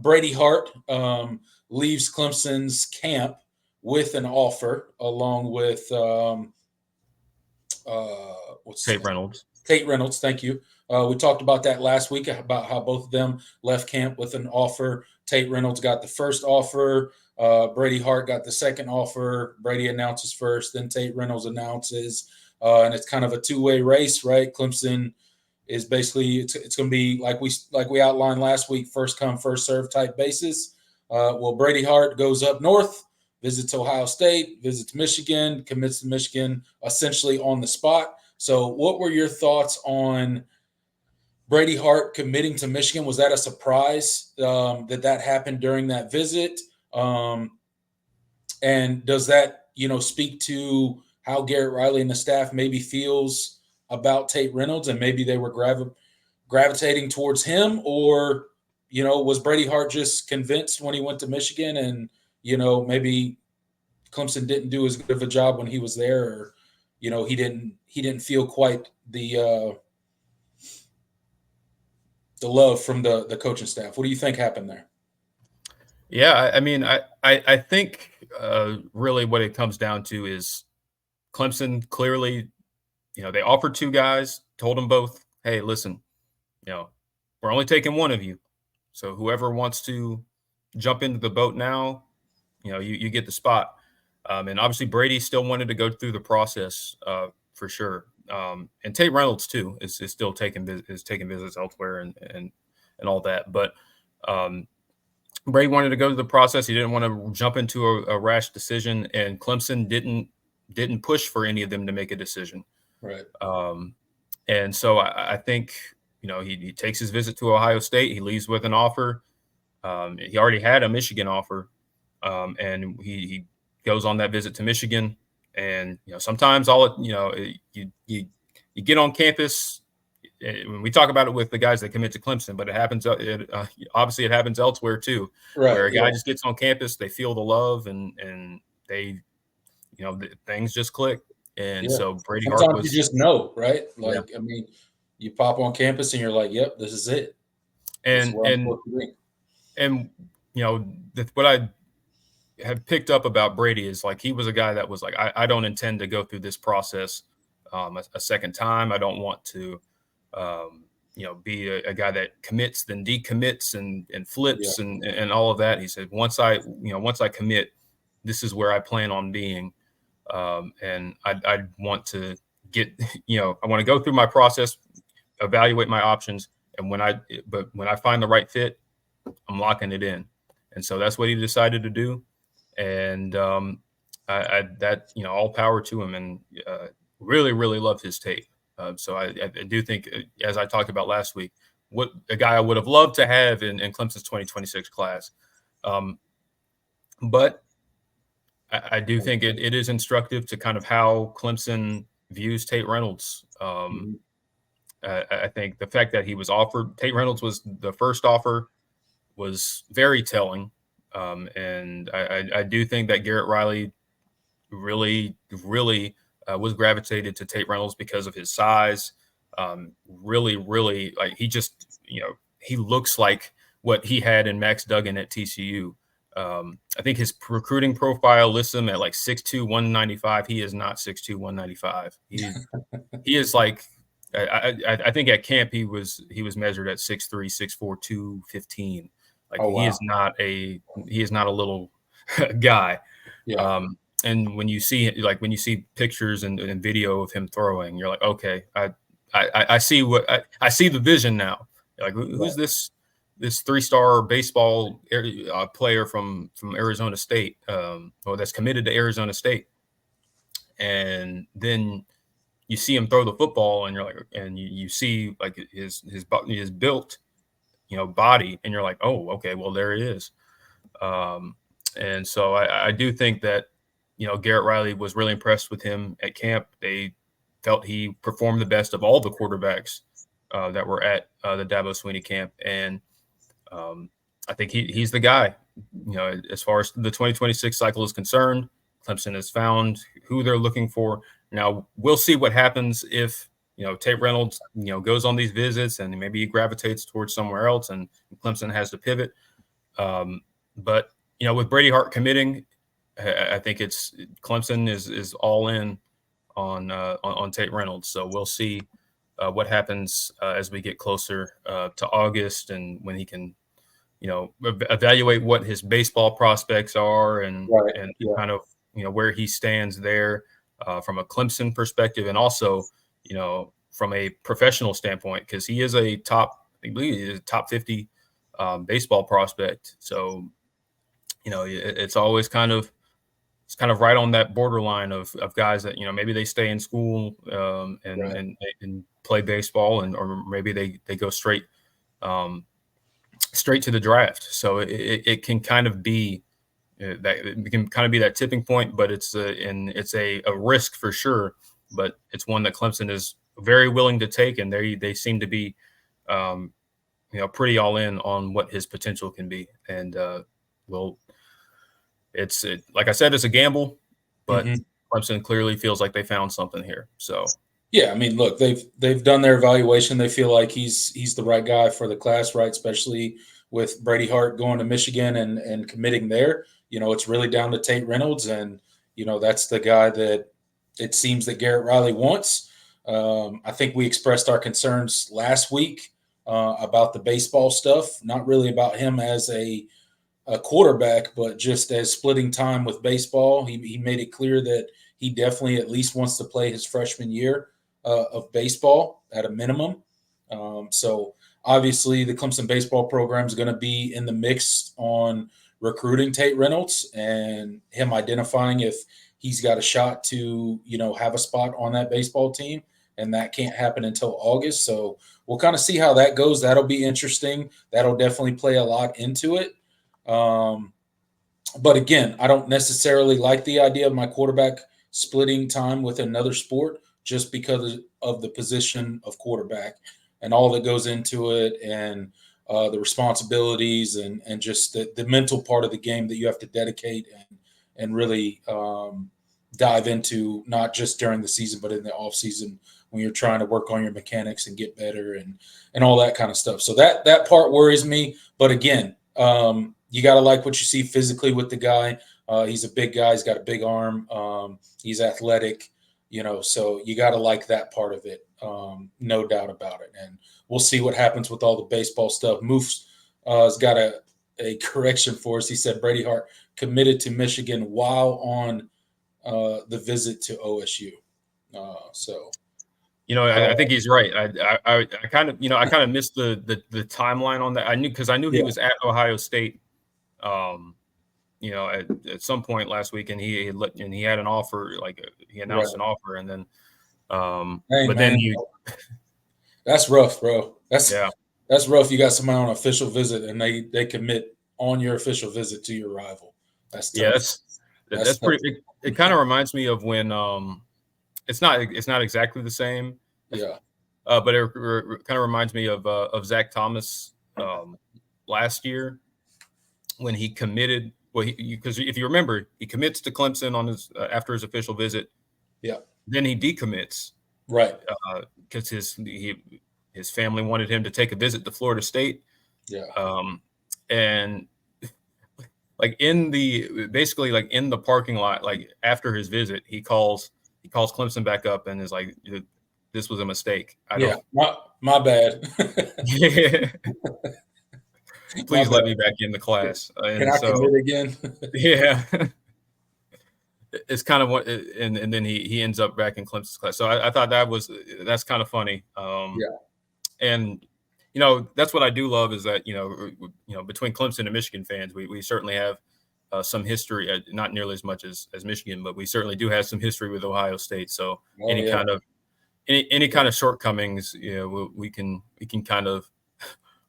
Brady Hart leaves Clemson's camp with an offer, along with what's Tait Reynolds. Tait Reynolds. Thank you. We talked about that last week about how both of them left camp with an offer. Tait Reynolds got the first offer. Brady Hart got the second offer. Brady announces first, then Tait Reynolds announces, and it's kind of a two-way race, right? Clemson is basically it's going to be like we outlined last week, first come first serve type basis. Well, Brady Hart goes up north, visits Ohio State, visits Michigan, commits to Michigan essentially on the spot. So, what were your thoughts on Brady Hart committing to Michigan? Was that a surprise that happened during that visit? And does that speak to how Garrett Riley and the staff maybe feels about Tait Reynolds, and maybe they were gravitating towards him, or was Brady Hart just convinced when he went to Michigan, and maybe Clemson didn't do as good of a job when he was there, or he didn't feel quite the love from the coaching staff. What do you think happened there? Yeah, I mean, I think really what it comes down to is Clemson clearly, they offered two guys, told them both, hey, listen, we're only taking one of you. So whoever wants to jump into the boat now, you get the spot. And obviously Brady still wanted to go through the process for sure. And Tait Reynolds too is still taking visits elsewhere and all that. But Brady wanted to go through the process. He didn't want to jump into a rash decision, and Clemson didn't push for any of them to make a decision. Right. And so I think, he takes his visit to Ohio State. He leaves with an offer. He already had a Michigan offer, and he goes on that visit to Michigan. And sometimes you get on campus. When we talk about it with the guys that commit to Clemson, but it happens. Obviously, it happens elsewhere too, right, where a guy just gets on campus, they feel the love, and they, things just click. And so Brady Sometimes Hart was. You just know, right? Like, I mean, you pop on campus and you're like, "Yep, this is it." And what I have picked up about Brady is like he was a guy that was like, I don't intend to go through this process a second time. I don't want to. Be a guy that commits, then decommits and flips and all of that. He said, once I commit, this is where I plan on being. And I want to get, I want to go through my process, evaluate my options. And when I find the right fit, I'm locking it in. And so that's what he decided to do. And all power to him, and really, really love his tape. So I do think, as I talked about last week, what a guy I would have loved to have in Clemson's 2026 class. But I do think it is instructive to kind of how Clemson views Tait Reynolds. I think the fact that he was offered, Tait Reynolds was the first offer, was very telling. And I do think that Garrett Riley really, really was gravitated to Tait Reynolds because of his size. Really, really, like he just, he looks like what he had in Max Duggan at TCU. I think his recruiting profile lists him at like 6'2", 195. He is not 6'2", 195. He is like, I think at camp he was measured at 6'3", 6'4", 215. Like he is not a little guy. Yeah. And when you see pictures and video of him throwing, you're like, okay, I see I see the vision now. Like, who's this 3-star baseball player from Arizona State, or that's committed to Arizona State? And then you see him throw the football, and you're like, and you see like his built, body, and you're like, oh, okay, well, there it is. And so I do think that, Garrett Riley was really impressed with him at camp. They felt he performed the best of all the quarterbacks that were at the Dabo Swinney camp. And I think he's the guy. As far as the 2026 cycle is concerned, Clemson has found who they're looking for. Now, we'll see what happens if Tait Reynolds, goes on these visits and maybe he gravitates towards somewhere else, and Clemson has to pivot. But with Brady Hart committing, I think it's Clemson is all in on Tait Reynolds. So we'll see what happens as we get closer to August, and when he can, evaluate what his baseball prospects are, and kind of where he stands there from a Clemson perspective, and also from a professional standpoint, because he is I believe he is a top 50 baseball prospect. So it's always kind of right on that borderline of guys that maybe they stay in school and play baseball, or maybe they go straight to the draft. So it can kind of be that tipping point, but it's a risk for sure. But it's one that Clemson is very willing to take, and they seem to be pretty all in on what his potential can be. And like I said, it's a gamble, but Clemson clearly feels like they found something here. So yeah, I mean, look, they've done their evaluation. They feel like he's the right guy for the class, right? Especially with Brady Hart going to Michigan and committing there. It's really down to Tait Reynolds, and that's the guy that it seems that Garrett Riley wants. I think we expressed our concerns last week about the baseball stuff, not really about him as a quarterback, but just as splitting time with baseball. He made it clear that he definitely at least wants to play his freshman year of baseball at a minimum. So obviously the Clemson baseball program is going to be in the mix on recruiting Tait Reynolds and him identifying if he's got a shot to, have a spot on that baseball team. And that can't happen until August. So we'll kind of see how that goes. That'll be interesting. That'll definitely play a lot into it. But again, I don't necessarily like the idea of my quarterback splitting time with another sport just because of the position of quarterback and all that goes into it, and the responsibilities and just the mental part of the game that you have to dedicate and really dive into, not just during the season, but in the off season when you're trying to work on your mechanics and get better and all that kind of stuff. So that part worries me. But again, you got to like what you see physically with the guy. He's a big guy. He's got a big arm. He's athletic, so you got to like that part of it. No doubt about it. And we'll see what happens with all the baseball stuff. Moose has got a correction for us. He said Brady Hart committed to Michigan while on the visit to OSU. I think he's right. I kind of missed the timeline on that. I knew he was at Ohio State, at some point last week, and he had an offer, he announced an offer, and then, that's rough, bro. That's rough. You got somebody on an official visit, and they commit on your official visit to your rival. That's tough. That's pretty. It kind of reminds me of when it's not exactly the same. Yeah. But it kind of reminds me of Zach Thomas last year when he committed. Well, because if you remember, he commits to Clemson on his after his official visit. Yeah. Then he decommits. Right. Because his family wanted him to take a visit to Florida State. Yeah. And in the parking lot, after his visit, he calls Clemson back up and is like, this was a mistake. My bad. Yeah. Please let me back in the class. Can I commit again? Yeah. It's kind of what, and then he ends up back in Clemson's class. So I thought that's kind of funny. And that's what I do love is that between Clemson and Michigan fans, we certainly have some history, not nearly as much as Michigan, but we certainly do have some history with Ohio State. So any kind of shortcomings, we can kind of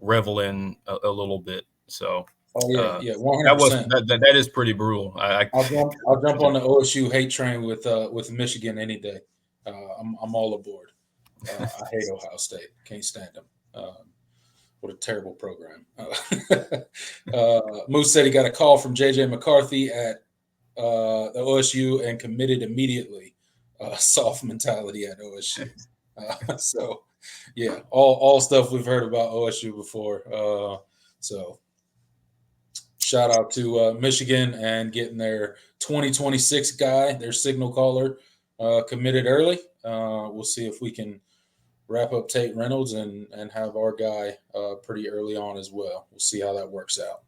revel in a little bit. So 100%. That is pretty brutal. I'll jump on the OSU hate train with Michigan any day. I'm all aboard. I hate Ohio State. Can't stand them. What a terrible program. Moose said he got a call from J.J. McCarthy at the OSU and committed immediately. Soft mentality at OSU. So, yeah, all stuff we've heard about OSU before. So, shout out to Michigan and getting their 2026 guy, their signal caller, committed early. We'll see if we can wrap up Tait Reynolds and have our guy pretty early on as well. We'll see how that works out.